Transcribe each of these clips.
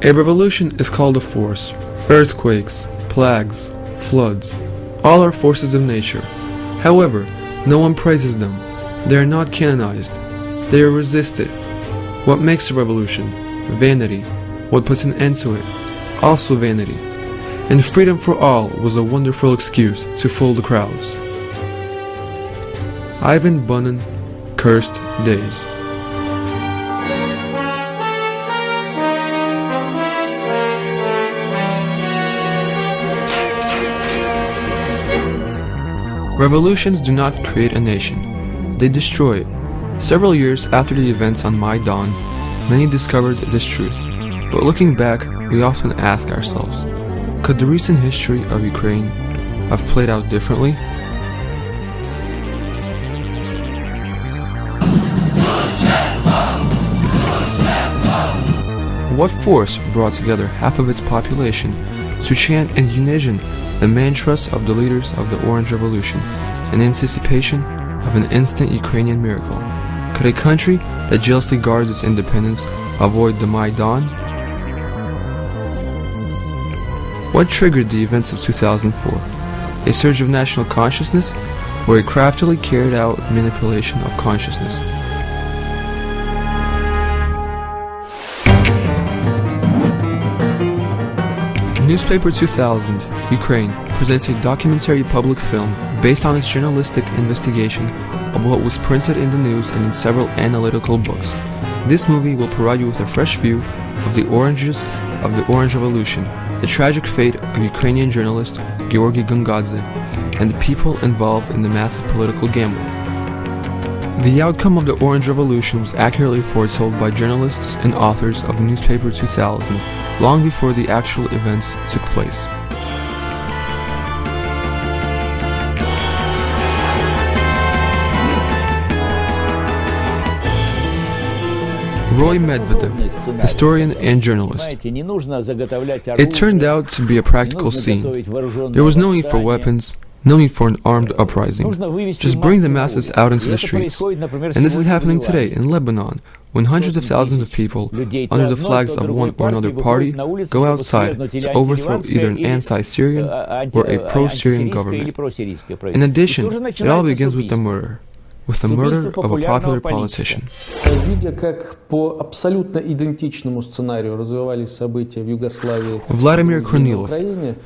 A revolution is called a force. Earthquakes, plagues, floods, all are forces of nature. However, no one praises them. They are not canonized. They are resisted. What makes a revolution? Vanity. What puts an end to it? Also vanity. And freedom for all was a wonderful excuse to fool the crowds. Ivan Bunin, Cursed Days. Revolutions do not create a nation, they destroy it. Several years after the events on Maidan, many discovered this truth. But looking back, we often ask ourselves, could the recent history of Ukraine have played out differently? What force brought together half of its population to chant in unison the mantras of the leaders of the Orange Revolution in anticipation of an instant Ukrainian miracle? Could a country that jealously guards its independence avoid the Maidan? What triggered the events of 2004? A surge of national consciousness or a craftily carried out manipulation of consciousness? Newspaper 2000, Ukraine, presents a documentary public film based on its journalistic investigation of what was printed in the news and in several analytical books. This movie will provide you with a fresh view of the oranges of the Orange Revolution, the tragic fate of Ukrainian journalist Georgy Gungadze, and the people involved in the massive political gamble. The outcome of the Orange Revolution was accurately foretold by journalists and authors of Newspaper 2000 long before the actual events took place. Roy Medvedev, historian and journalist. It turned out to be a practical scene. There was no need for weapons, no need for an armed uprising. Just bring the masses out into the streets. And this is happening today in Lebanon, when hundreds of thousands of people, under the flags of one or another party, go outside to overthrow either an anti-Syrian or a pro-Syrian government. In addition, it all begins with the murder of a popular politician. Vladimir Kornilov,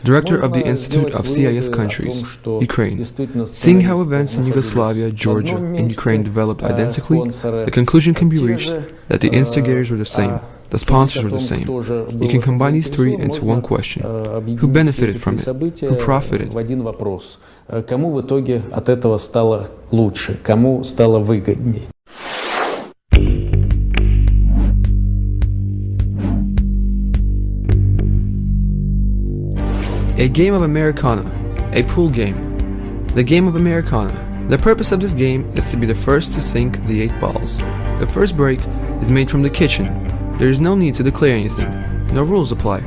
director of the Institute of CIS Countries, Ukraine. Seeing how events in Yugoslavia, Georgia, and Ukraine developed identically, the conclusion can be reached that the instigators were the same. The sponsors were the same. You can combine these three into one question. Who benefited from it? Who profited? Кому в итоге от этого стало лучше? Кому стало выгодней? A game of Americana. A pool game. The game of Americana. The purpose of this game is to be the first to sink the 8 balls. The first break is made from the kitchen. There is no need to declare anything. No rules apply.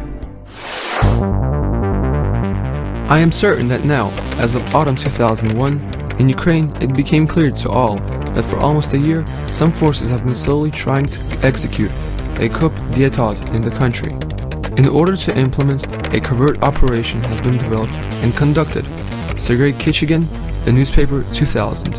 I am certain that now, as of autumn 2001, in Ukraine it became clear to all that for almost a year some forces have been slowly trying to execute a coup d'état in the country. In order to implement, a covert operation has been developed and conducted. Sergei Kichagin, the Newspaper 2000.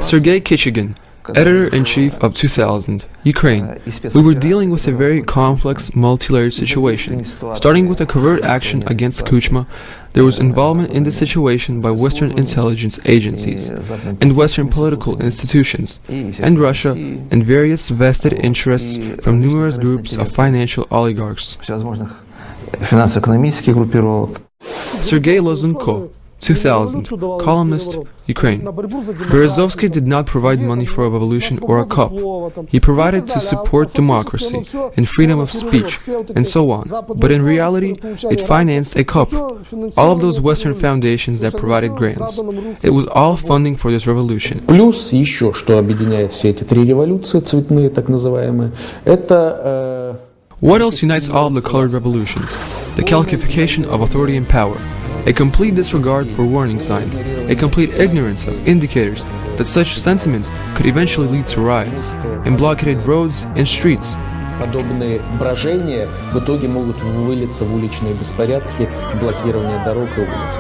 Sergei Kichagin, Editor-in-Chief of 2000, Ukraine. We were dealing with a very complex, multi-layered situation. Starting with a covert action against Kuchma, there was involvement in the situation by Western intelligence agencies and Western political institutions, and Russia, and various vested interests from numerous groups of financial oligarchs. Sergei Lozhenko, 2000, columnist, Ukraine. Berezovsky did not provide money for a revolution or a coup. He provided to support democracy and freedom of speech and so on. But in reality, it financed a coup. All of those Western foundations that provided grants. It was all funding for this revolution. Плюс еще, что объединяет все эти 3 революции, цветные так называемые, это... What else unites all of the colored revolutions? The calcification of authority and power. A complete disregard for warning signs, a complete ignorance of indicators that such sentiments could eventually lead to riots and blockaded roads and streets. Подобные брожения в итоге могут вылиться в уличные беспорядки, блокирование дорог и улиц.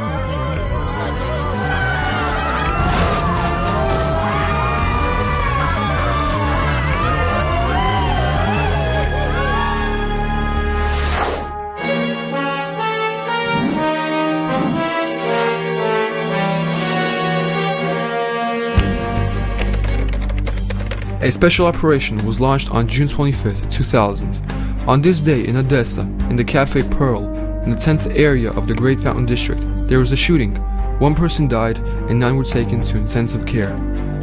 A special operation was launched on June 25, 2000. On this day in Odessa, in the Café Pearl, in the 10th area of the Great Fountain District, there was a shooting. One person died and 9 were taken to intensive care.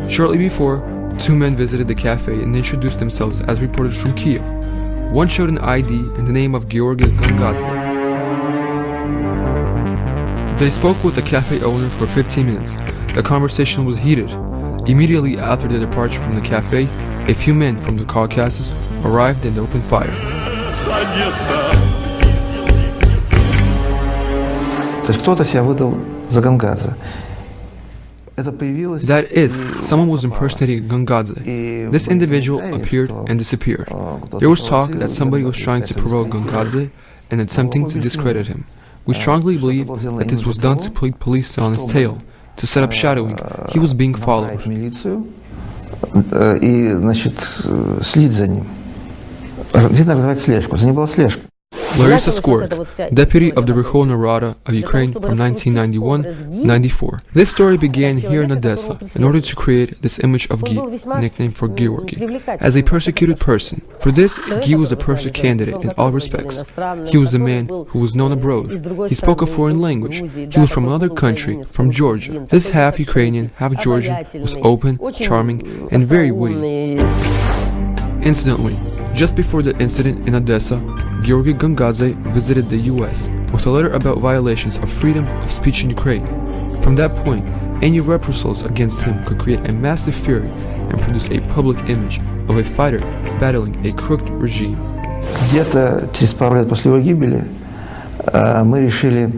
Shortly before, 2 men visited the cafe and introduced themselves as reporters from Kiev. One showed an ID and the name of Georgy Gangadze. They spoke with the cafe owner for 15 minutes. The conversation was heated. Immediately after the departure from the cafe, a few men from the Caucasus arrived and opened fire. То есть кто-то себя выдал за Гангадзе. That is, someone was impersonating Gangadze. This individual appeared and disappeared. There was talk that somebody was trying to provoke Gangadze and attempting to discredit him. We strongly believe that this was done to put police on his tail, to set up shadowing. He was being followed. И, значит, следить за ним. Здесь надо называть слежку. За ним была слежка. Larissa Skork, deputy of the Verkhovna Rada of Ukraine from 1991-94. This story began here in Odessa in order to create this image of Guy, nicknamed for Georgy, as a persecuted person. For this, Guy was a perfect candidate in all respects. He was a man who was known abroad. He spoke a foreign language. He was from another country, from Georgia. This half Ukrainian, half Georgian was open, charming, and very witty. Incidentally, just before the incident in Odessa, Georgy Gangadze visited the US with a letter about violations of freedom of speech in Ukraine. From that point, any reprisals against him could create a massive fury and produce a public image of a fighter battling a crooked regime. Где-то через пару лет после его гибели мы решили.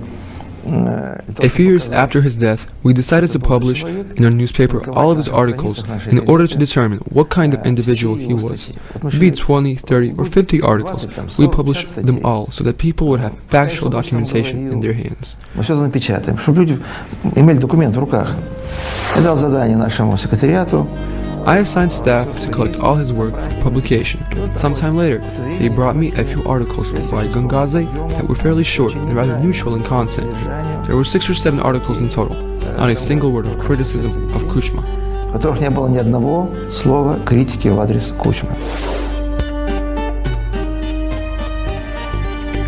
A few years after his death, we decided to publish in our newspaper all of his articles in order to determine what kind of individual he was. Be it 20, 30, or 50 articles, we published them all so that people would have factual documentation in their hands. Мы все напечатаем, чтобы люди имели документ в руках. Я дал задание нашему секретариату. I assigned staff to collect all his work for publication. Sometime later, they brought me a few articles by Gangadze that were fairly short and rather neutral in content. There were 6 or 7 articles in total, not a single word of criticism of Kuchma. В которых не было ни одного слова критики в адрес Кучмы.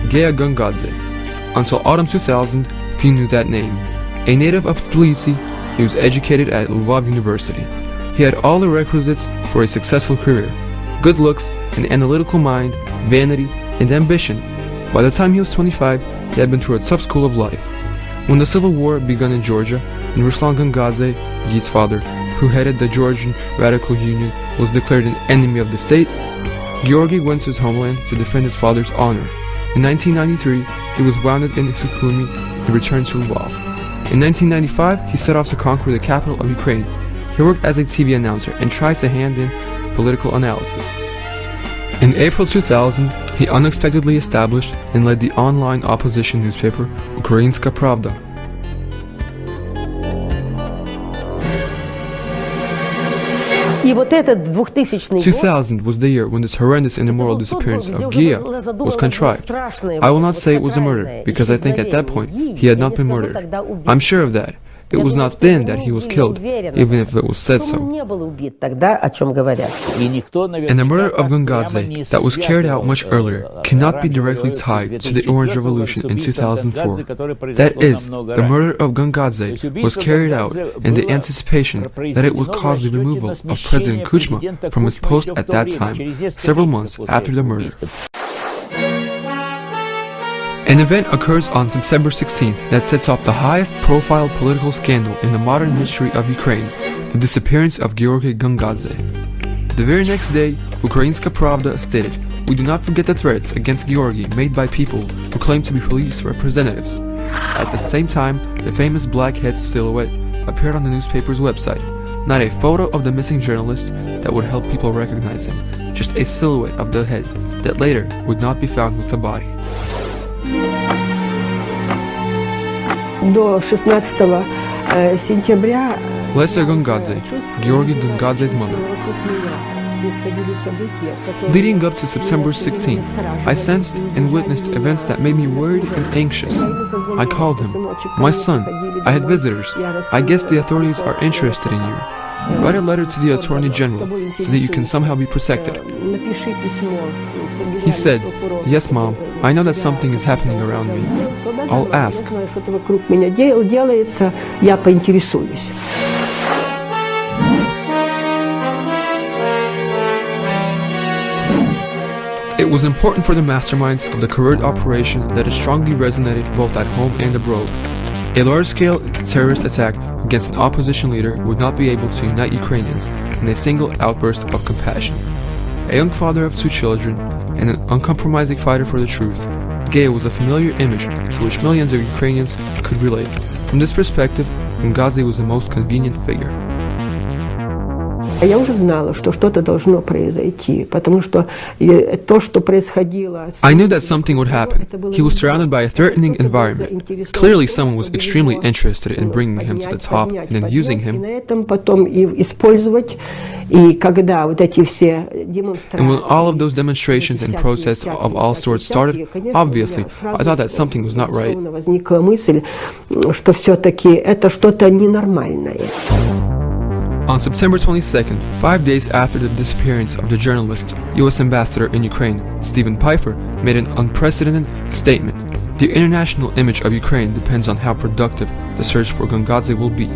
Georgy Gangadze. Until autumn 2000, few knew that name. A native of Tbilisi, he was educated at Lvov University. He had all the requisites for a successful career: good looks, an analytical mind, vanity, and ambition. By the time he was 25, he had been through a tough school of life. When the civil war began in Georgia, and Ruslan Gangadze, Guy's father, who headed the Georgian Radical Union, was declared an enemy of the state, Georgy went to his homeland to defend his father's honor. In 1993, he was wounded in Sukhumi and returned to Lvov. In 1995, he set off to conquer the capital of Ukraine. He worked as a TV announcer and tried to hand in political analysis. In April 2000, he unexpectedly established and led the online opposition newspaper Ukrainska Pravda. И вот этот 2000 2000 was the year when this horrendous and immoral disappearance of Gia was contrived. I will not say it was a murder, because I think at that point he had not been murdered. I'm sure of that. It was not then that he was killed, even if it was said so. And the murder of Gangadze, that was carried out much earlier, cannot be directly tied to the Orange Revolution in 2004. That is, the murder of Gangadze was carried out in the anticipation that it would cause the removal of President Kuchma from his post at that time, several months after the murder. An event occurs on September 16th that sets off the highest profile political scandal in the modern history of Ukraine, the disappearance of Georgy Gangadze. The very next day, Ukrainska Pravda stated, "We do not forget the threats against Georgy made by people who claim to be police representatives." At the same time, the famous black-head silhouette appeared on the newspaper's website. Not a photo of the missing journalist that would help people recognize him, just a silhouette of the head that later would not be found with the body. До 16 сентября Lesya Gongadze, Georgi Gongadze's mother. Leading up to September 16th, I sensed and witnessed events that made me worried and anxious. I called him. My son, I had visitors. I guess the authorities are interested in you. Write a letter to the Attorney General so that you can somehow be protected. He said, yes, Mom, I know that something is happening around me. I'll ask. It was important for the masterminds of the covert operation that it strongly resonated both at home and abroad. A large-scale terrorist attack against an opposition leader would not be able to unite Ukrainians in a single outburst of compassion. A young father of 2 children and an uncompromising fighter for the truth, Gay was a familiar image to which millions of Ukrainians could relate. From this perspective, Gongadze was the most convenient figure. Я уже знала, что что-то должно произойти, потому что то, что происходило... I knew that something would happen. He was surrounded by a threatening environment. Clearly someone was extremely interested in bringing him to the top and then using him. And when all of those demonstrations and protests of all sorts started, obviously, I thought that something was not right. On September 22nd, 5 days after the disappearance of the journalist, U.S. Ambassador in Ukraine, Stephen Pfeiffer, made an unprecedented statement. The international image of Ukraine depends on how productive the search for Gongadze will be.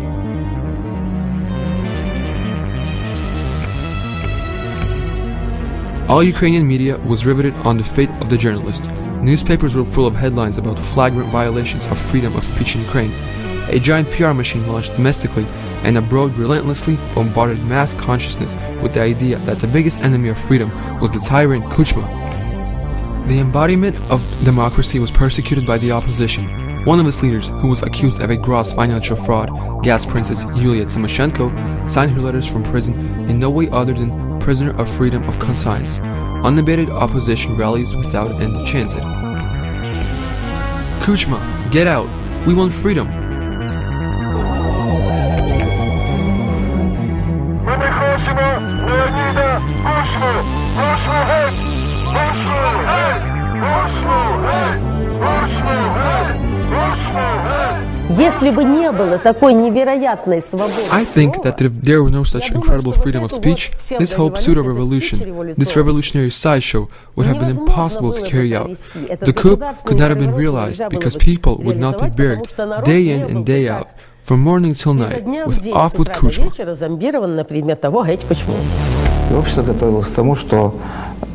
All Ukrainian media was riveted on the fate of the journalist. Newspapers were full of headlines about flagrant violations of freedom of speech in Ukraine. A giant PR machine launched domestically and abroad relentlessly bombarded mass consciousness with the idea that the biggest enemy of freedom was the tyrant Kuchma. The embodiment of democracy was persecuted by the opposition. One of its leaders, who was accused of a gross financial fraud, gas princess Yulia Tymoshenko, signed her letters from prison in no way other than prisoner of freedom of conscience. Unabated opposition rallies without end chanted. Kuchma, get out! We want freedom! Если бы не было такой невероятной свободы. I think that if there were no such incredible freedom of speech, this whole pseudo-revolution, this revolutionary sideshow, would have been impossible to carry out. The coup could not have been realized because people would not be buried day in and day out, from morning till night, with off with Kuchma. И общество готовилось к тому, что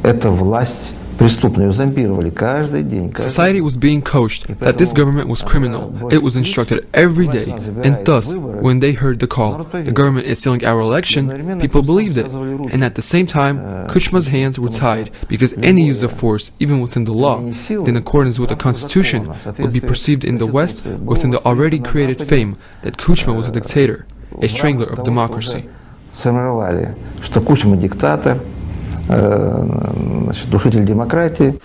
эта власть преступная, ее зомбировали каждый день. Society was being coached that this government was criminal. It was instructed every day, and thus, when they heard the call, the government is stealing our election, people believed it. And at the same time, Kuchma's hands were tied because any use of force, even within the law, in accordance with the constitution, would be perceived in the West within the already created fame that Kuchma was a dictator, a strangler of democracy. Сформировали, что Кучма диктатор, душитель демократии.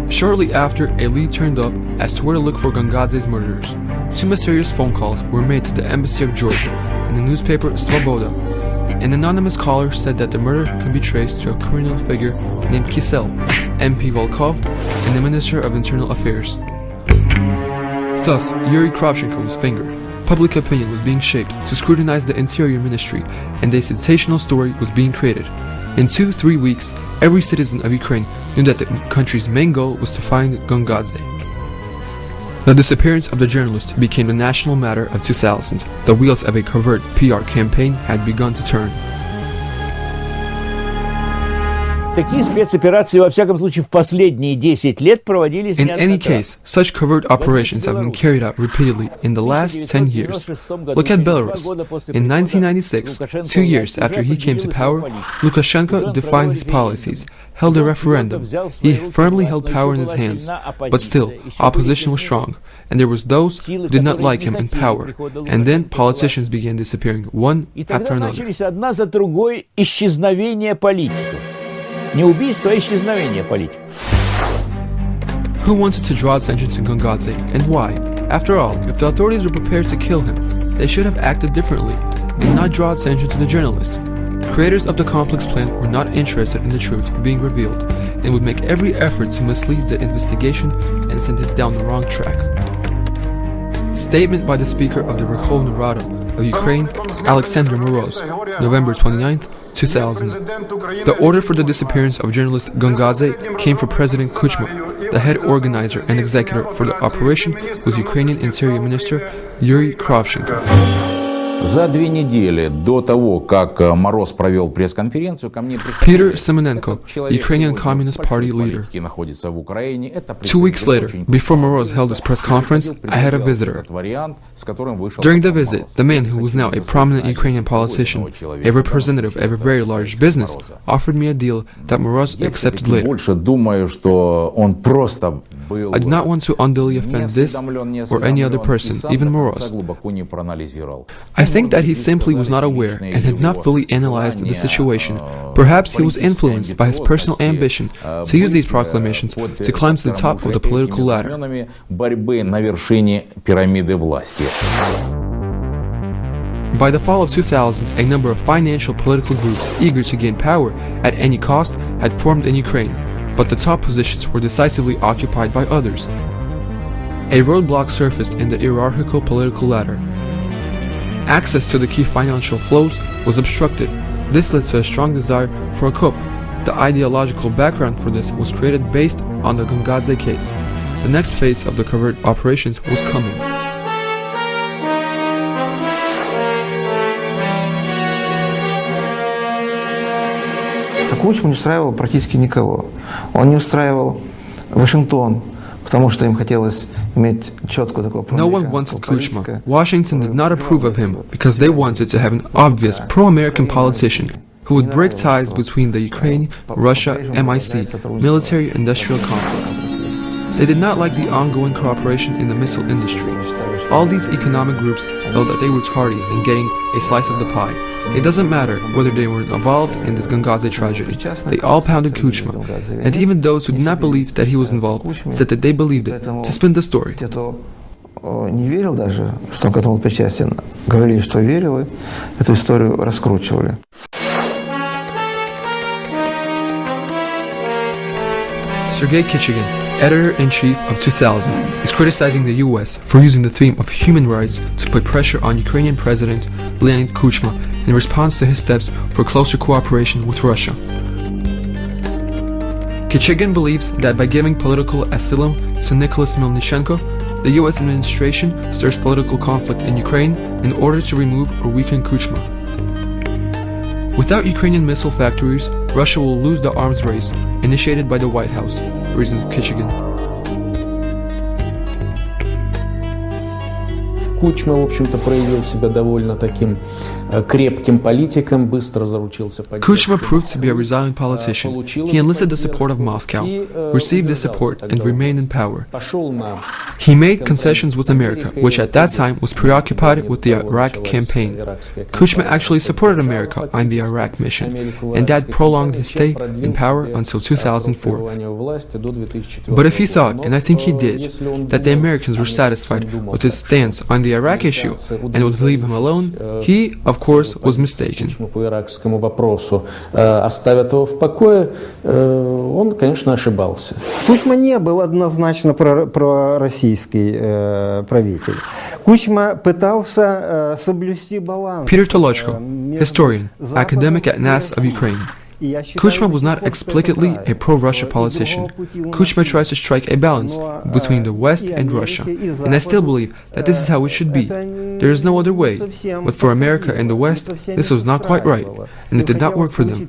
Shortly after, a lead turned up as to where to look for Gongadze's murderers. 2 mysterious phone calls were made to the embassy of Georgia and the newspaper Svoboda. An anonymous caller said that the murder could be traced to a criminal figure named Kisel, MP Volkov, and the Minister of Internal Affairs. Thus, Yuri Kravchenko was fingered. Public opinion was being shaped to scrutinize the Interior Ministry, and a sensational story was being created. In 2-3 weeks, every citizen of Ukraine knew that the country's main goal was to find Gongadze. The disappearance of the journalist became the national matter of 2000. The wheels of a covert PR campaign had begun to turn. Такие спецоперации, во всяком случае, в последние 10 лет проводились In any неоднократно. case, such covert operations have been carried out repeatedly in the last 10 years. Look at Belarus. In 1996, 2 years after he came to power, Lukashenko defined his policies, held a referendum. He firmly held power in his hands. But still, opposition was strong, and there was those who did not like him in power. And then politicians began disappearing one И after тогда another. начались одна за другой исчезновения политиков. Не убийство, а исчезновение политиков. Who wanted to draw attention to Gongadze, and why? After all, if the authorities were prepared to kill him, they should have acted differently, and not draw attention to the journalist. The creators of the complex plan were not interested in the truth being revealed, and would make every effort to mislead the investigation and send it down the wrong track. Statement by the Speaker of the Verkhovna Rada of Ukraine, Alexander Moroz, November 29, 2000. The order for the disappearance of journalist Gongadze came from President Kuchma. The head organizer and executor for the operation was Ukrainian Interior Minister Yuri Kravchenko. За 2 недели до того, как Мороз провел пресс-конференцию, ко мне Peter Semenenko, Ukrainian Communist Party leader. находится в Украине. Это 2 weeks later, before Moroz held his press conference, I had a visitor. During the visit, the man who was now a prominent Ukrainian politician, a representative of a very large business, offered me a deal that Moroz accepted later. Больше думаю, что он просто был I do not want to unduly offend this or any other person, even Moroz. глубоко не проанализировал. I think that he simply was not aware and had not fully analyzed the situation. Perhaps he was influenced by his personal ambition to use these proclamations to climb to the top of the political ladder. Борьбы на вершине пирамиды власти. By the fall of 2000, a number of financial political groups eager to gain power at any cost had formed in Ukraine, but the top positions were decisively occupied by others. A roadblock surfaced in the hierarchical political ladder. Access to the key financial flows was obstructed. This led to a strong desire for a coup. The ideological background for this was created based on the Gongadze case. The next phase of the covert operations was coming. Кучма не устраивал практически никого. Он не устраивал Вашингтон, потому что им хотелось иметь четкую такую No one wanted Kuchma. Washington did not approve of him because they wanted to have an obvious pro-American politician who would break ties between the Ukraine, Russia, MIC, military-industrial complex. They did not like the ongoing cooperation in the missile industry. All these economic groups felt that they were tardy in getting a slice of the pie. It doesn't matter whether they were involved in this Gongadze tragedy. They all pounded Kuchma, and even those who did not believe that he was involved said that they believed it, to spin the story. Те, кто не верил даже, что он к этому был причастен, говорили, что верил, и эту историю раскручивали. Sergei Kichagin, editor-in-chief of 2000, is criticizing the US for using the theme of human rights to put pressure on Ukrainian President Leonid Kuchma in response to his steps for closer cooperation with Russia. Kichagin believes that by giving political asylum to Nicholas Melnychenko, the US administration stirs political conflict in Ukraine in order to remove or weaken Kuchma. Without Ukrainian missile factories, Russia will lose the arms race initiated by the White House, reasons Kichagin. Кучма, в общем-то, проявил себя довольно таким крепким политиком, быстро заручился Kuchma proved to be a resilient politician. He enlisted the support of Moscow, received this support, and remained in power. He made concessions with America, which at that time was preoccupied with the Iraq campaign. Kuchma actually supported America on the Iraq mission, and that prolonged his stay in power until 2004. But if he thought, and I think he did, that the Americans were satisfied with his stance on the Iraq issue and would leave him alone, he, of course, was mistaken. По иракскому вопросу оставят его в покое, он, конечно, ошибался. Кучма не был однозначно пророссийский правитель. Кучма пытался соблюсти баланс. Peter Tolochko, historian, academic at NAS of Ukraine. Kuchma was not explicitly a pro-Russia politician. Kuchma tries to strike a balance between the West and Russia, and I still believe that this is how it should be. There is no other way. But for America and the West, this was not quite right, and it did not work for them.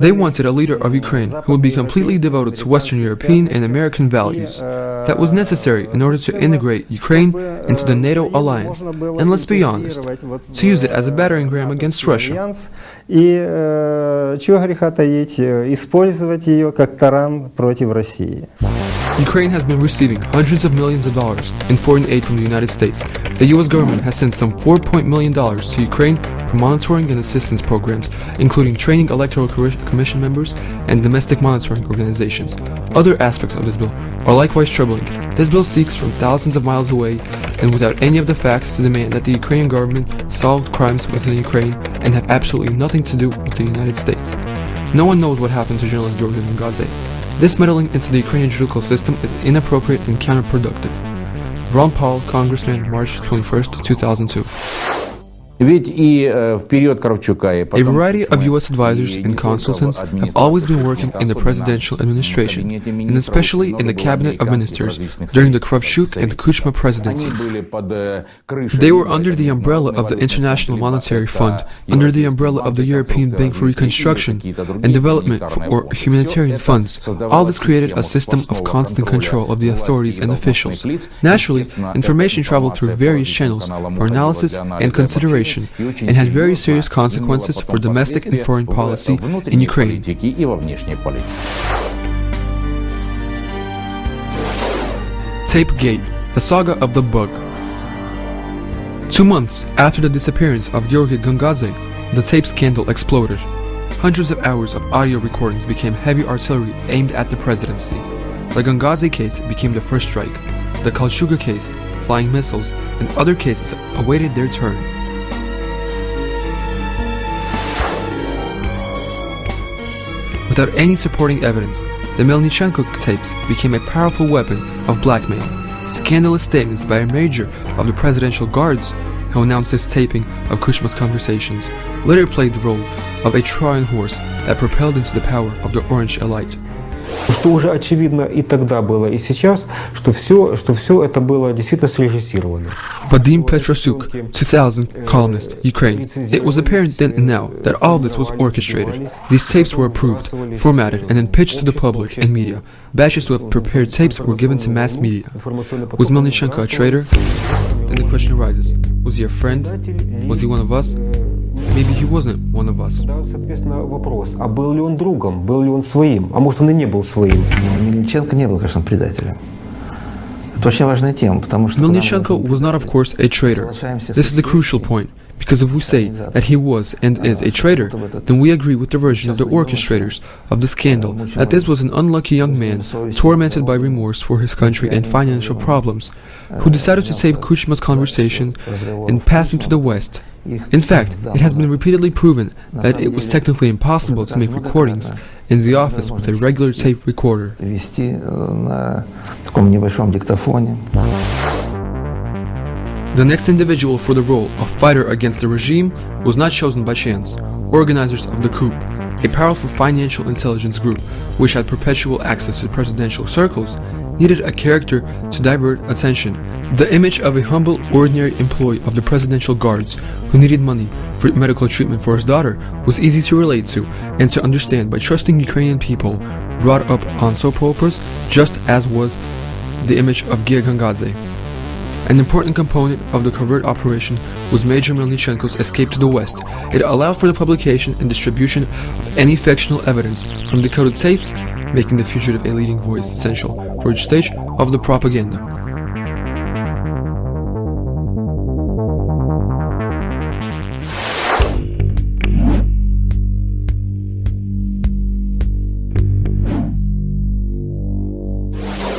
They wanted a leader of Ukraine who would be completely devoted to Western European and American values. That was necessary in order to integrate Ukraine into the NATO alliance, and let's be honest, to use it as a battering ram against Russia. Ukraine has been receiving hundreds of millions of dollars in foreign aid from the United States. The U.S. government has sent some $4 million to Ukraine for monitoring and assistance programs, including training electoral commission members and domestic monitoring organizations. Other aspects of this bill are likewise troubling. This bill seeks from thousands of miles away and without any of the facts to demand that the Ukrainian government solve crimes within Ukraine and have absolutely nothing to do with the United States. No one knows what happened to journalist Georgi Gangadze. This meddling into the Ukrainian judicial system is inappropriate and counterproductive. Ron Paul, Congressman, March 21st, 2002. A variety of U.S. advisors and consultants have always been working in the presidential administration, and especially in the cabinet of ministers during the Kravchuk and Kuchma presidencies. They were under the umbrella of the International Monetary Fund, under the umbrella of the European Bank for Reconstruction and Development or humanitarian funds. All this created a system of constant control of the authorities and officials. Naturally, information traveled through various channels for analysis and consideration, and had very serious consequences for domestic and foreign policy in Ukraine. Tapegate, the saga of the bug. 2 months after the disappearance of Georgi Gangadze, the tape scandal exploded. Hundreds of hours of audio recordings became heavy artillery aimed at the presidency. The Gangadze case became the first strike. The Kalchuga case, flying missiles, and other cases awaited their turn. Without any supporting evidence, the Melnichenko tapes became a powerful weapon of blackmail. Scandalous statements by a major of the presidential guards who announced this taping of Kuchma's conversations later played the role of a Trojan horse that propelled into the power of the Orange elite. Что уже очевидно и тогда было, и сейчас, что все это было действительно срежиссировано. Vadim Petrosuk, 2000, columnist, Ukraine. It was apparent then and now that all this was orchestrated. These tapes were approved, formatted, and then pitched to the public and media. Batches of prepared tapes were given to mass media. Was Melnichenko a traitor? Then the question arises, was he a friend? Was he one of us? Maybe he wasn't one of us. Соответственно, вопрос, а был ли он другом, был ли он своим, а может он и не был своим? Мельниченко не был, конечно, предателем. Это очень важная тема, потому что... Melnichenko was not, of course, a traitor. This is a crucial point, because if we say that he was and is a traitor, then we agree with the version of the orchestrators of the scandal that this was an unlucky young man, tormented by remorse for his country and financial problems, who decided to tape Kuchma's conversation and pass him to the West. In fact, it has been repeatedly proven that it was technically impossible to make recordings in the office with a regular tape recorder. The next individual for the role of fighter against the regime was not chosen by chance. Organizers of the coup, a powerful financial intelligence group which had perpetual access to presidential circles, needed a character to divert attention. The image of a humble, ordinary employee of the presidential guards who needed money for medical treatment for his daughter was easy to relate to and to understand by trusting Ukrainian people brought up on soap operas, just as was the image of Gia Gangadze. An important component of the covert operation was Major Melnichenko's escape to the West. It allowed for the publication and distribution of any fictional evidence from decoded tapes, making the fugitive a leading voice essential for each stage of the propaganda.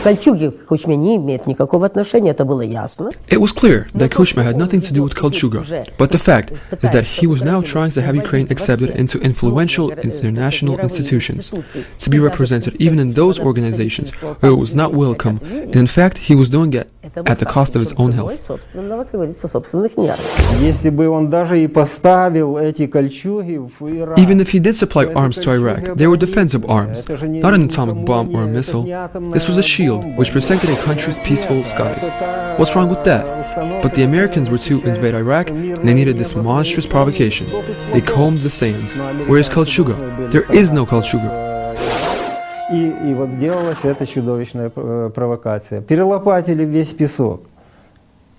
Кольчуги к Кучме не имеет никакого отношения, это было ясно. It was clear that Kuchma had nothing to do with Kalchuga, but the fact is that he was now trying to have Ukraine accepted into influential international institutions, to be represented even in those organizations where it was not welcome, and in fact he was doing it at the cost of his own health. Если бы он даже и поставил эти кольчуги в Ирак, Even if he did supply arms to Iraq, they were defensive arms, not an atomic bomb or a missile. This was a shield which protected a country's peaceful skies. What's wrong with that? But the Americans were to invade Iraq, and they needed this monstrous provocation. They combed the sand. Where is Kalchuga? There is no Kalchuga. и вот делалась эта чудовищная провокация. Перелопатили весь песок.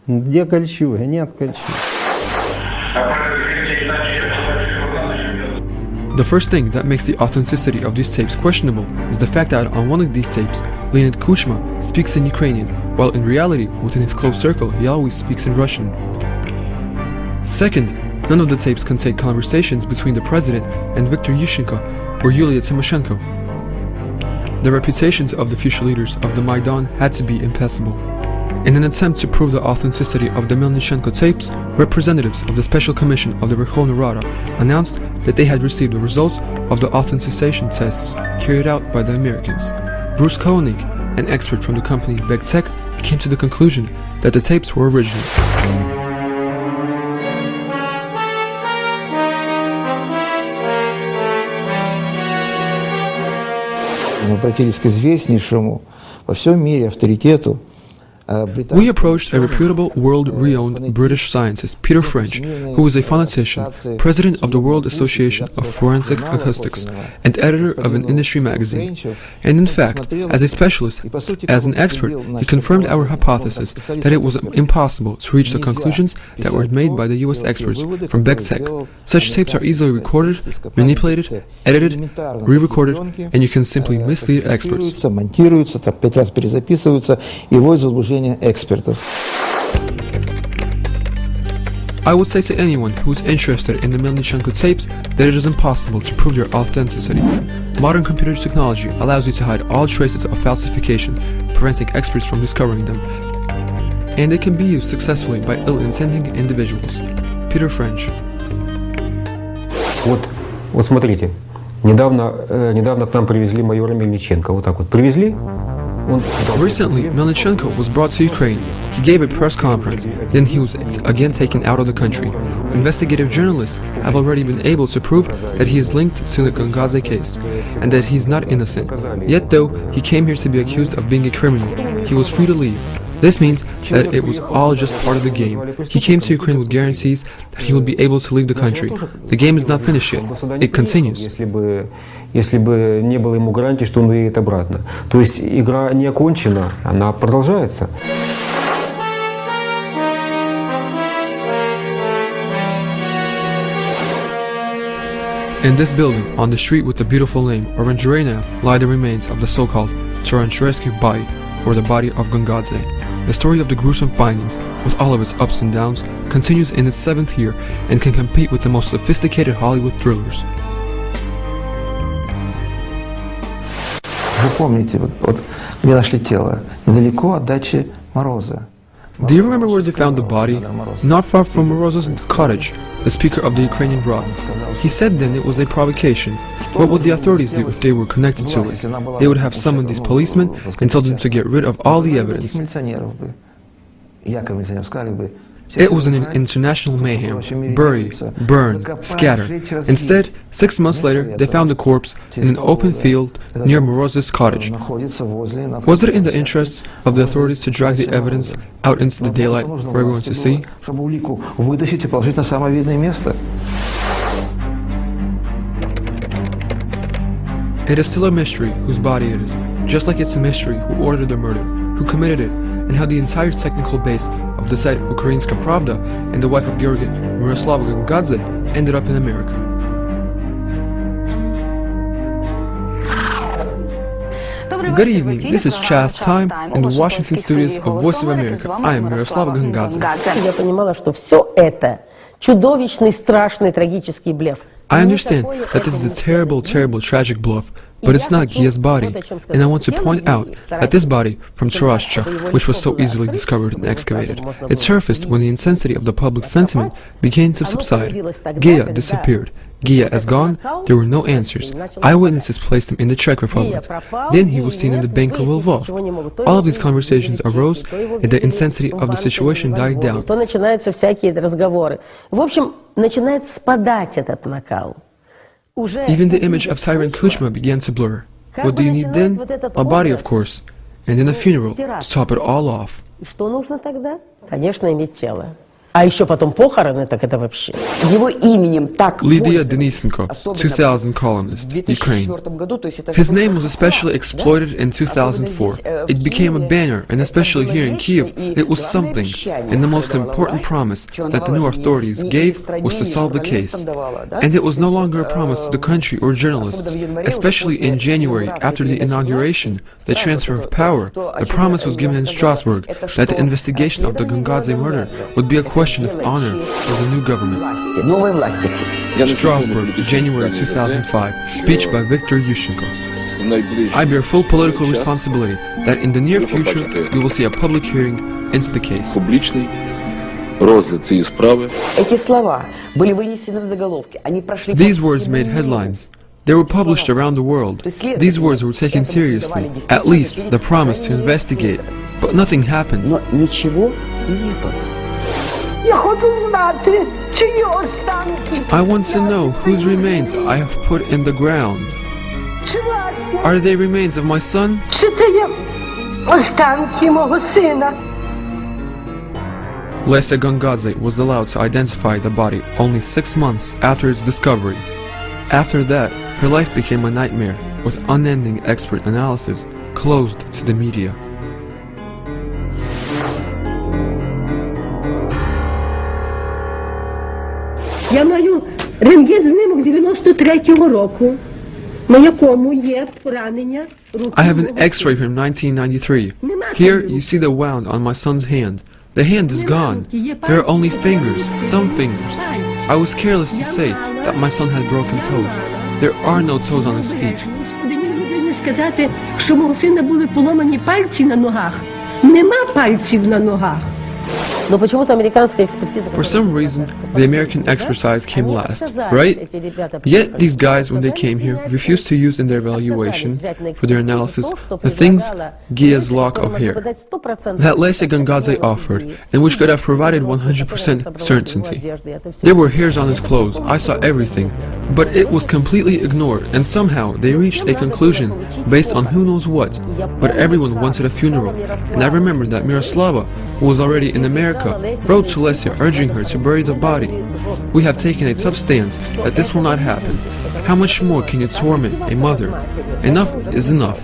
Где кольчуга? Нет кольчуги. The first thing that makes the authenticity of these tapes questionable is the fact that on one of these tapes, Leonid Kuchma speaks in Ukrainian, while in reality, within his close circle, he always speaks in Russian. Second, none of the tapes contain conversations between the president and Viktor Yushchenko or Yulia Tymoshenko. The reputations of the future leaders of the Maidan had to be impassable. In an attempt to prove the authenticity of the Melnychenko tapes, representatives of the Special Commission of the Verkhovna Rada announced that they had received the results of the authentication tests carried out by the Americans. Bruce Koenig, an expert from the company Begtech, came to the conclusion that the tapes were original. Мы обратились к известнейшему во всем мире авторитету. We approached a reputable, world-renowned British scientist, Peter French, who is a phonetician, president of the World Association of Forensic Acoustics, and editor of an industry magazine. And in fact, as a specialist, as an expert, he confirmed our hypothesis that it was impossible to reach the conclusions that were made by the US experts from Begtech. Such tapes are easily recorded, manipulated, edited, re-recorded, and you can simply mislead experts. Монтируются, там 5 раз перезаписываются и вводят в заблуждение экспертов. I would say to anyone who is interested in the Melnychenko tapes that it is impossible to prove their authenticity. Modern computer technology allows you to hide all traces of falsification, preventing experts from discovering them. And it can be used successfully by ill-intending individuals. Peter French. Вот смотрите, недавно к нам привезли майора Мельниченко. Вот так вот привезли. Recently, Melnychenko was brought to Ukraine. He gave a press conference, then he was again taken out of the country. Investigative journalists have already been able to prove that he is linked to the Gongadze case, and that he is not innocent. Yet though, he came here to be accused of being a criminal, he was free to leave. This means that it was all just part of the game. He came to Ukraine with guarantees that he would be able to leave the country. The game is not finished yet. It continues. Если бы не было ему гарантии, что он уедет обратно. То есть игра не окончена, она продолжается. In this building, on the street with the beautiful name Orangerie, lie the remains of the so-called Taranturescu body, or the body of Gongadze. The story of the gruesome findings, with all of its ups and downs, continues in its 7th year and can compete with the most sophisticated Hollywood thrillers. Вы помните, вот где нашли тело? Недалеко от дачи Мороза. Do you remember where they found the body? Not far from Moroz's cottage, the speaker of the Ukrainian Rada. He said then it was a provocation. What would the authorities do if they were connected to it? They would have summoned these policemen and told them to get rid of all the evidence. It was an international mayhem. Bury, burn, scatter. Instead, 6 months later, they found the corpse in an open field near Moroz's cottage. Was it in the interests of the authorities to drag the evidence out into the daylight for everyone to see? It is still a mystery whose body it is, just like it's a mystery who ordered the murder, who committed it, and how the entire technical base of the site Ukrainska Pravda and the wife of Georgy, Miroslava Gongadze, ended up in America. Good evening, this is Chaz Time in the Washington studios of Voice of America. I am Miroslava Gongadze. Я понимала, что все это чудовищный, страшный, трагический блеф. I understand that this is a terrible, terrible, tragic bluff, But it's not Gia's body, and I want to point out that this body from Tarascha, which was so easily discovered and excavated, it surfaced when the intensity of the public sentiment began to subside. Gia disappeared. Gia is gone, there were no answers. Eyewitnesses placed him in the Czech Republic. Then he was seen in the bank of Lvov. All of these conversations arose, and the intensity of the situation died down. То начинаются всякие разговоры. В общем, начинает спадать этот накал. Even the image of Siren Kuchma began to blur. What do you need then? A body, of course. And then a funeral to top it all off. И что нужно тогда? Конечно, иметь тело. А еще потом похороны, так это вообще. Его именем так Lydia Denisenko, 2000 columnist, Ukraine. His name was especially exploited in 2004. It became a banner, and especially here in Kiev, it was something. And the most important promise that the new authorities gave was to solve the case. And it was no longer a promise to the country or journalists. Especially in January, after the inauguration, the transfer of power, the promise was given in Strasbourg that the investigation of the Gangadze murder would be a question of honor for the new government. Strasbourg, January 2005. Speech by Viktor Yushchenko. I bear full political responsibility that in the near future we will see a public hearing into the case. These words made headlines. They were published around the world. These words were taken seriously. At least the promise to investigate. But nothing happened. I want to know whose remains I have put in the ground. Are they remains of my son? Lesia Gangadze was allowed to identify the body only 6 months after its discovery. After that, her life became a nightmare with unending expert analysis closed to the media. Я маю рентген-знімок 93-го року, на якому є поранення руки. I have an X-ray from 1993. Here you see the wound on my son's hand. The hand is gone. There are only fingers, some fingers. I was careless to say that my son had broken toes. There are no toes on his feet. Не сказати, що мого сина були поломані пальці на ногах. Нема пальців на ногах. For some reason, the American expertise came last, right? Yet these guys, when they came here, refused to use in their evaluation, for their analysis, the things Gia's lock of hair that Lesia Gangadze offered, and which could have provided 100% certainty. There were hairs on his clothes, I saw everything, but it was completely ignored, and somehow they reached a conclusion based on who knows what. But everyone wanted a funeral, and I remember that Miroslava, who was already in America, wrote to Lesia urging her to bury the body. We have taken a tough stance that this will not happen. How much more can you torment a mother? Enough is enough.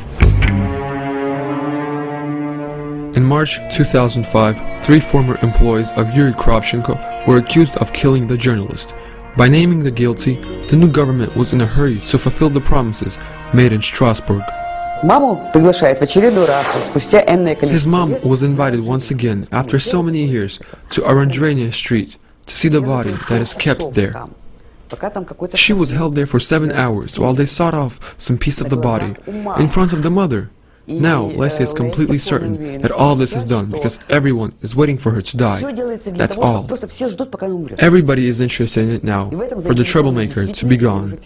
In March 2005, 3 former employees of Yuri Kravchenko were accused of killing the journalist. By naming the guilty, the new government was in a hurry to fulfill the promises made in Strasbourg. His mom was invited once again, after so many years, to Arandrenia Street to see the body that is kept there. She was held there for 7 hours while they sawed off some piece of the body in front of the mother. Now, Lesia is completely certain that all this is done because everyone is waiting for her to die. That's all. Everybody is interested in it now, for the troublemaker to be gone.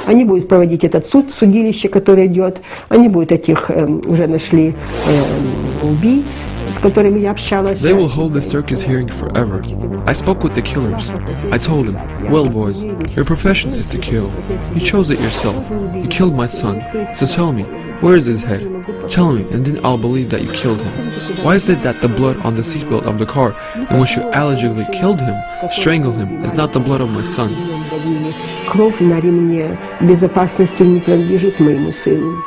Они будут проводить этот суд, судилище, которое идет. Они будут этих, уже нашли убийц, с которыми я общалась. They will hold the circus hearing forever. I spoke with the killers. I told them, well boys, your profession is to kill. You chose it yourself. You killed my son. So tell me, where is his head? Tell me, and then I'll believe that you killed him. Why is it that the blood on the seatbelt of the car in which you allegedly killed him, strangled him, is not the blood of my son? Кровь на ремне безопасности не принадлежит моему сыну.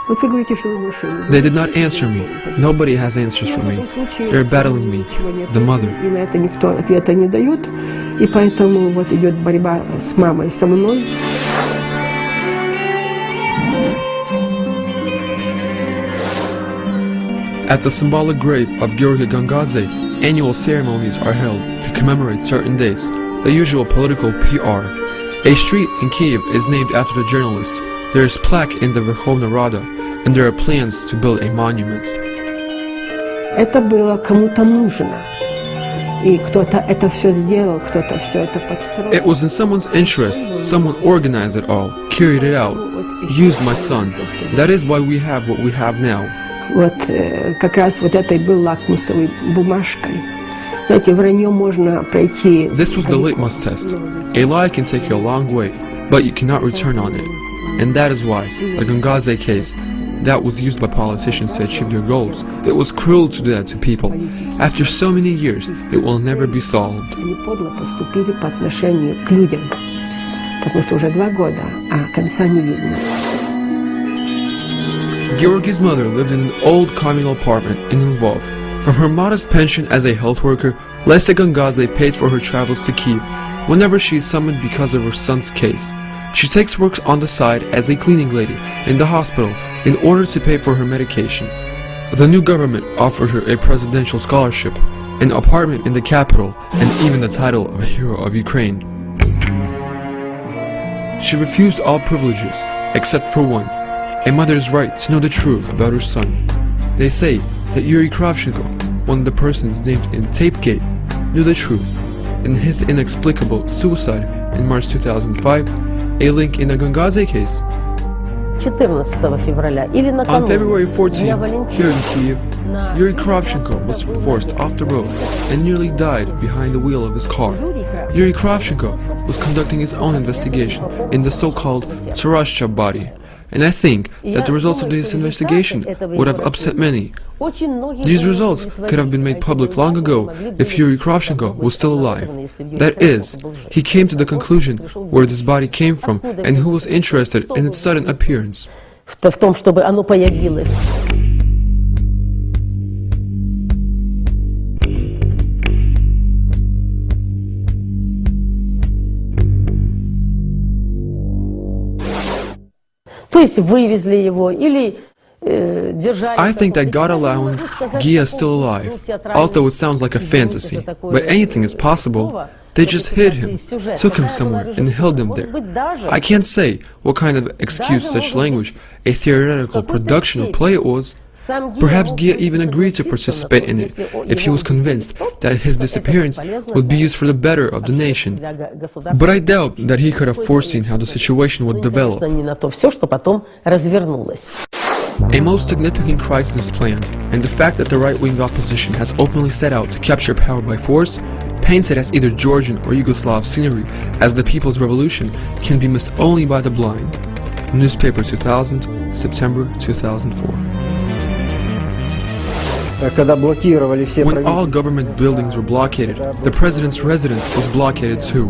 Вот вы говорите, что вы машину. They did not answer me. Nobody has answers for me. They're battling me, the mother. И на это никто ответа не дает, и поэтому вот идет борьба с мамой, со мной. At the symbolic grave of Georgi Gangadze, annual ceremonies are held to commemorate certain dates, the usual political PR. A street in Kiev is named after the journalist. There is plaque in the Verkhovna Rada, and there are plans to build a monument. Это было кому-то нужно. И кто-то это все сделал, кто-то все это подстроил. It was in someone's interest. Someone organized it all, carried it out, used my son. That is why we have what we have now. Вот как раз вот этой был лакмусовой бумажкой. Знаете, вранье можно пройти. This was the litmus test. A lie can take you a long way, but you cannot return on it. And that is why, the Gangaze case, that was used by politicians to achieve their goals. It was cruel to do that to people. After so many years, it will never be solved. Они подло поступили по отношению к людям, потому что уже 2 года, а конца не видно. Georgi's mother lived in an old communal apartment in Lvov. From her modest pension as a health worker, Lesya Gangaze pays for her travels to Kiev whenever she is summoned because of her son's case. She takes work on the side as a cleaning lady in the hospital in order to pay for her medication. The new government offered her a presidential scholarship, an apartment in the capital, and even the title of a hero of Ukraine. She refused all privileges, except for one, a mother's right to know the truth about her son. They say that Yuri Kravchenko, one of the persons named in Tapegate, knew the truth. In his inexplicable suicide in March 2005, a link in the Gangaze case. 14 февраля или On накануне. February 14th, here in Kiev, Yuri Kravchenko was forced off the road and nearly died behind the wheel of his car. Yuri Kravchenko was conducting his own investigation in the so-called Tarashcha body, and I think that the results of this investigation would have upset many. These results could have been made public long ago if Yuri Kravchenko was still alive. That is, he came to the conclusion where this body came from and who was interested in its sudden appearance. В том, чтобы оно появилось. То есть вывезли его или держали. I think that God allowing Gia is still alive, although it sounds like a fantasy, but anything is possible. They just hid him, took him somewhere, and held him there. I can't say what kind of excuse such language, a theoretical production of play it was. Perhaps Gia even agreed to participate in it if he was convinced that his disappearance would be used for the better of the nation. But I doubt that he could have foreseen how the situation would develop. A most significant crisis is planned, and the fact that the right-wing opposition has openly set out to capture power by force paints it as either Georgian or Yugoslav scenery, as the People's Revolution can be missed only by the blind. Newspaper 2000, September 2004. When all government buildings were blockaded, the president's residence was blockaded too.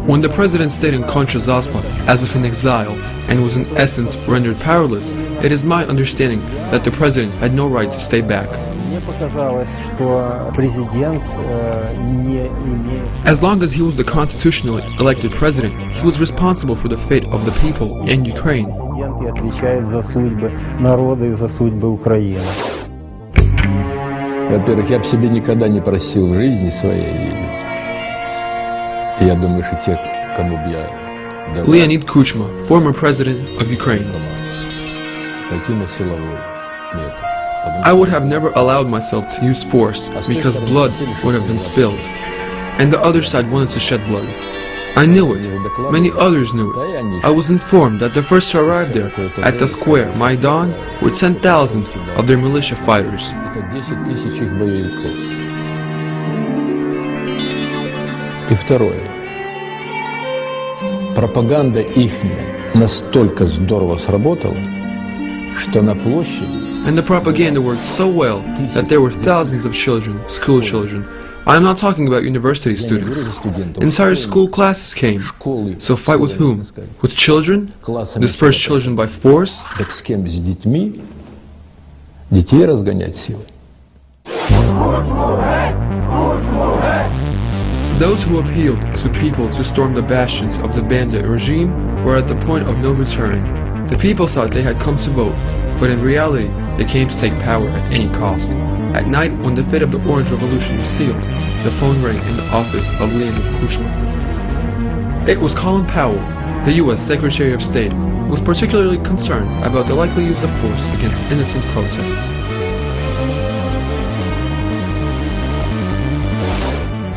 When the president stayed in Koncha-Zaspa as if in exile and was in essence rendered powerless, it is my understanding that the president had no right to stay back. As long as he was the constitutionally elected president, he was responsible for the fate of the people and Ukraine. Во-первых, я бы себе никогда не простил в жизни своей. Я думаю, что те, кому бы я давал... Leonid Kuchma, former president of Ukraine. Таким силовой метод. I would have never allowed myself to use force because blood would have been spilled. And the other side wanted to shed blood. I knew it. Many others knew it. I was informed that the first to arrive there, at the square, Maidan, were 10,000 of their militia fighters. И второе. Пропаганда ихняя настолько здорово сработала, что на площади... And the propaganda worked so well that there were thousands of children, school children. I am not talking about university students. Entire school classes came. So fight with whom? With children? Disperse children by force? Так с кем? С детьми? Детей разгонять силой. Those who appealed to people to storm the bastions of the bandit regime were at the point of no return. The people thought they had come to vote, but in reality, they came to take power at any cost. At night, when the fate of the Orange Revolution was sealed, the phone rang in the office of Leonid Kuchma. It was Colin Powell, the U.S. Secretary of State, who was particularly concerned about the likely use of force against innocent protests.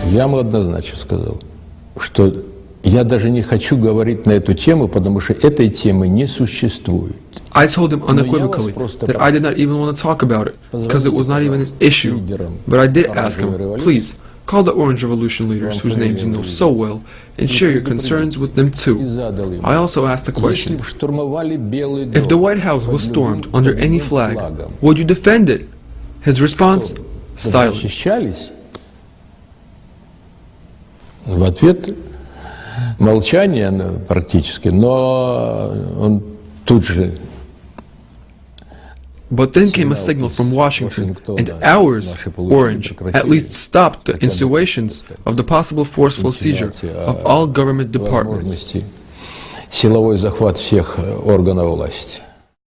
Я ему однозначно сказал, что я даже не хочу говорить на эту тему, потому что этой темы не существует. I told him unequivocally that I did not even want to talk about it, because it was not even an issue. But I did ask him, please, call the Orange Revolution leaders, whose names you know so well, and share your concerns with them too. I also asked the question, if the White House was stormed under any flag, would you defend it? His response, silence. В ответ молчание практически, но он тут же. But then came a signal from Washington, and ours, Orange, at least stopped the insinuations of the possible forceful seizure of all government departments. Силовой захват всех органов власти.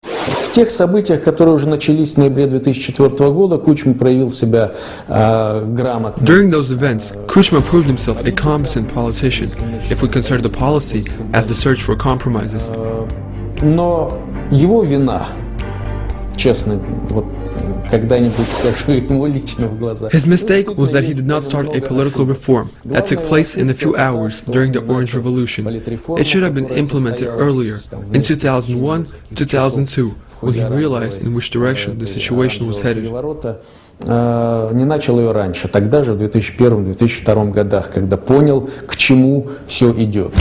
В тех событиях, которые уже начались в ноябре 2004 года, Кучма проявил себя грамотно. During those events, Kuchma proved himself a competent politician, if we consider the policy as the search for compromises. Но его вина, честно, вот когда-нибудь скажу ему лично в глаза. His mistake was that he did not start a political reform that took place in a few hours during the Orange Revolution. It should have been implemented earlier, in 2001, 2002, when he realized in which direction the situation was headed. Не начал ее раньше, тогда же, в 2001-2002 годах, когда понял, к чему все идет.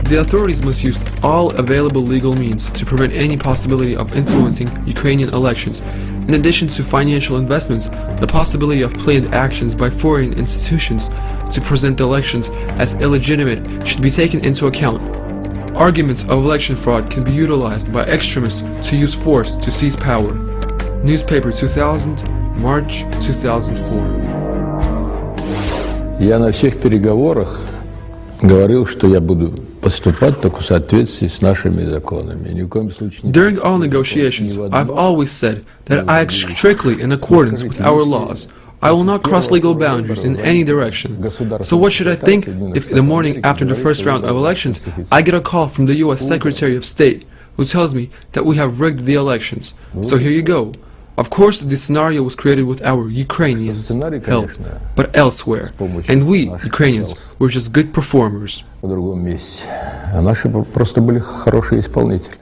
The authorities must use all available legal means to prevent any possibility of influencing Ukrainian elections. In addition to financial investments, the possibility of planned actions by foreign institutions to present elections as illegitimate should be taken into account. Arguments of election fraud can be utilized by extremists to use force to seize power. Newspaper 2000, March 2004. Я на всех переговорах говорил, что я буду поступать только в соответствии с нашими законами. Ни в коем случае не. During all negotiations, I've always said that I act strictly in accordance with our laws. I will not cross legal boundaries in any direction. So what should I think if the morning after the first round of elections, I get a call from the U.S. Secretary of State who tells me that we have rigged the elections? So here you go. Of course, the scenario was created with our Ukrainians' help, but elsewhere. And we, Ukrainians, were just good performers. В другом месте. А наши просто были хорошие исполнители.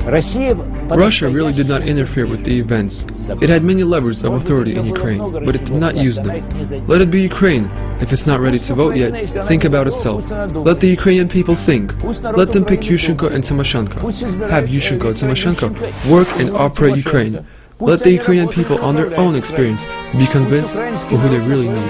Russia really did not interfere with the events. It had many levers of authority in Ukraine, but it did not use them. Let it be Ukraine. If it's not ready to vote yet, think about itself. Let the Ukrainian people think. Let them pick Yushchenko and Tymoshenko. Have Yushchenko and Tymoshenko work and operate Ukraine. Let the Ukrainian people on their own experience be convinced for who they really need.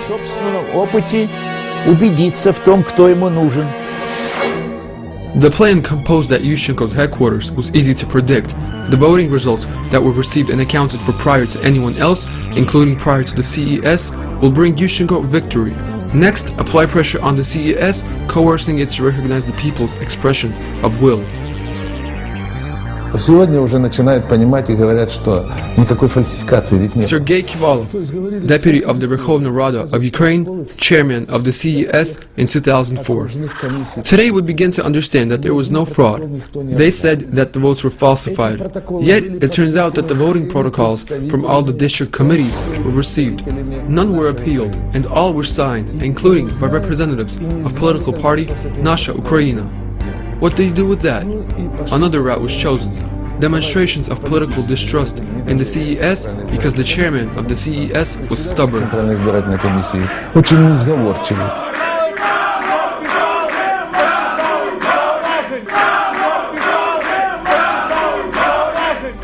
The plan composed at Yushchenko's headquarters was easy to predict. The voting results that were received and accounted for prior to anyone else, including prior to the CES, will bring Yushchenko victory. Next, apply pressure on the CES, coercing it to recognize the people's expression of will. Сегодня уже начинают понимать и говорят, что никакой фальсификации ведь нет. Sergei Kivalov, deputy of the Verkhovna Rada of Ukraine, chairman of the CES in 2004. Today we begin to understand that there was no fraud. They said that the votes were falsified. Yet it turns out that the voting protocols from all the district committees were received. None were appealed, and all were signed, including by representatives of political party Nasha Ukraina. What do you do with that? Another route was chosen. Demonstrations of political distrust in the CES because the chairman of the CES was stubborn. Очень несговорчивый.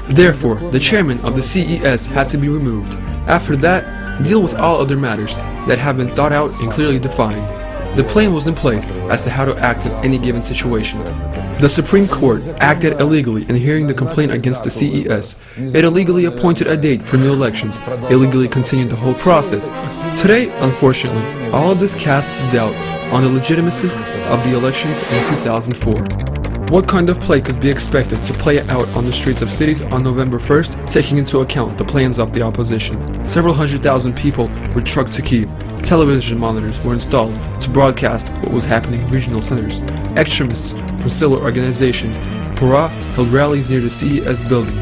Therefore, the chairman of the CES had to be removed. After that, deal with all other matters that have been thought out and clearly defined. The plan was in place as to how to act in any given situation. The Supreme Court acted illegally in hearing the complaint against the CES. It illegally appointed a date for new elections, illegally continued the whole process. Today, unfortunately, all of this casts doubt on the legitimacy of the elections in 2004. What kind of play could be expected to play out on the streets of cities on November 1st, taking into account the plans of the opposition? Several 100,000 people were trucked to Kyiv. television monitors were installed to broadcast what was happening in regional centers. Extremists from civil organization Pura held rallies near the CES building.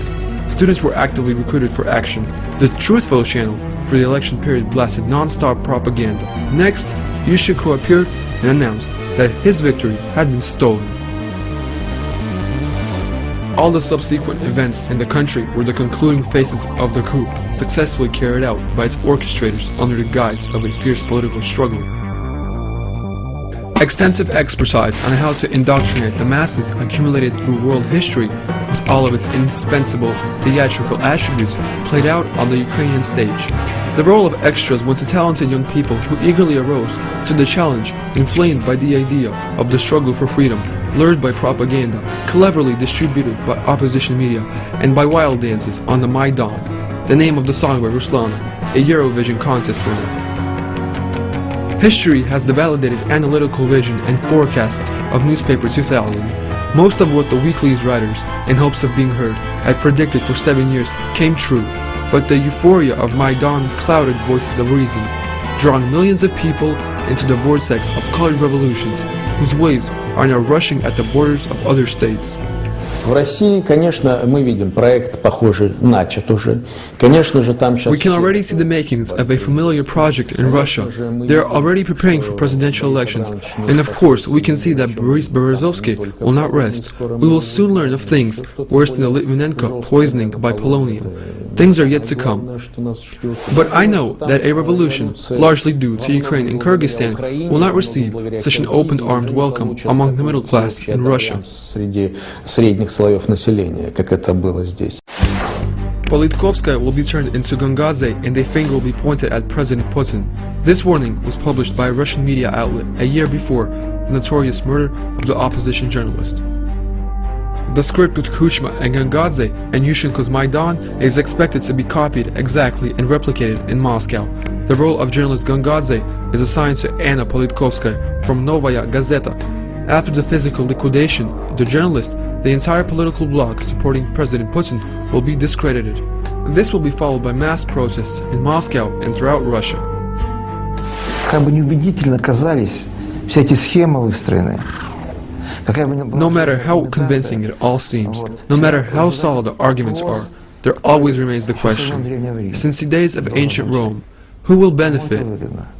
Students were actively recruited for action. The Truthful channel for the election period blasted non-stop propaganda. Next, Yushiko appeared and announced that his victory had been stolen. All the subsequent events in the country were the concluding phases of the coup, successfully carried out by its orchestrators under the guise of a fierce political struggle. Extensive expertise on how to indoctrinate the masses accumulated through world history, with all of its indispensable theatrical attributes, played out on the Ukrainian stage. The role of extras went to talented young people who eagerly arose to the challenge, inflamed by the idea of the struggle for freedom, lured by propaganda, cleverly distributed by opposition media, and by wild dances on the Maidan, the name of the song by Ruslana, a Eurovision contest winner. History has the validated analytical vision and forecasts of Newspaper 2000. Most of what the weekly's writers, in hopes of being heard, had predicted for 7 years came true, but the euphoria of Maidan clouded voices of reason, drawing millions of people into the vortex of colored revolutions, whose waves are now rushing at the borders of other states. В России, конечно, мы видим проект, похожий, начат уже. Конечно же, там сейчас... We can already see the makings of a familiar project in Russia. They are already preparing for presidential elections. And of course, we can see that Boris Berezovsky will not rest. We will soon learn of things worse than the Litvinenko poisoning by polonium. Things are yet to come. But I know that a revolution, largely due to Ukraine and Kyrgyzstan, will not receive such an open-armed welcome among the middle class in Russia. Среди средних слоев населения, как это было здесь. Politkovskaya will be turned into Gangadze and a finger will be pointed at President Putin. This warning was published by a Russian media outlet a year before the notorious murder of the opposition journalist. The script with Kuchma and Gangadze and Yushchenko's Maidan is expected to be copied exactly and replicated in Moscow. The role of journalist Gangadze is assigned to Anna Politkovskaya from Novaya Gazeta. After the physical liquidation of the journalist, the entire political bloc supporting President Putin will be discredited. This will be followed by mass protests in Moscow and throughout Russia. Как бы неубедительно казались все эти схемы выстроенные. No matter how convincing it all seems, no matter how solid the arguments are, there always remains the question, since the days of ancient Rome, who will benefit?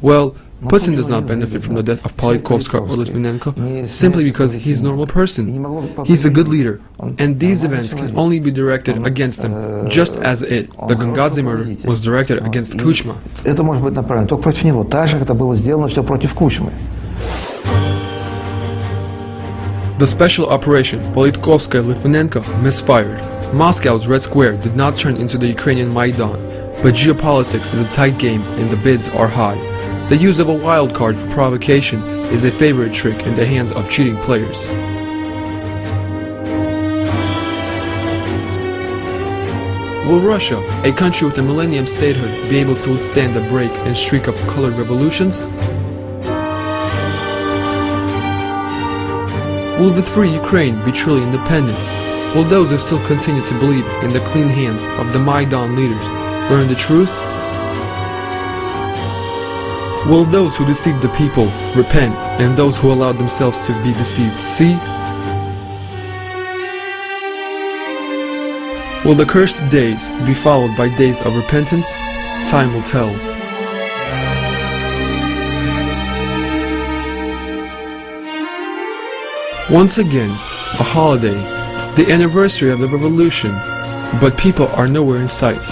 Well, Putin does not benefit from the death of Politkovskaya or Litvinenko simply because he's a normal person. He's a good leader, and these events can only be directed against him, just as the Gangadze murder was directed against Kuchma. Это может быть направлено только против него, так же, как это было сделано все против Кучмы. The special operation Politkovskaya-Litvinenko misfired. Moscow's Red Square did not turn into the Ukrainian Maidan, but geopolitics is a tight game and the bids are high. The use of a wild card for provocation is a favorite trick in the hands of cheating players. Will Russia, a country with a millennium statehood, be able to withstand the break and streak of colored revolutions? Will the free Ukraine be truly independent? Will those who still continue to believe in the clean hands of the Maidan leaders learn the truth? Will those who deceived the people repent and those who allowed themselves to be deceived see? Will the cursed days be followed by days of repentance? Time will tell. Once again, a holiday, the anniversary of the revolution, but people are nowhere in sight.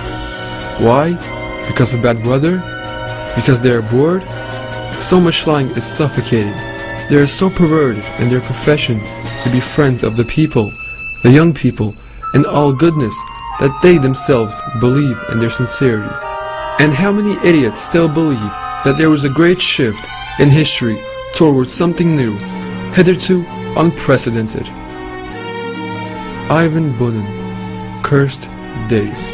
Why? Because of bad weather? Because they are bored? So much lying is suffocating. They are so perverted in their profession to be friends of the people, the young people, and all goodness that they themselves believe in their sincerity. And how many idiots still believe that there was a great shift in history towards something new, hitherto unprecedented. Ivan Bunin, Cursed Days.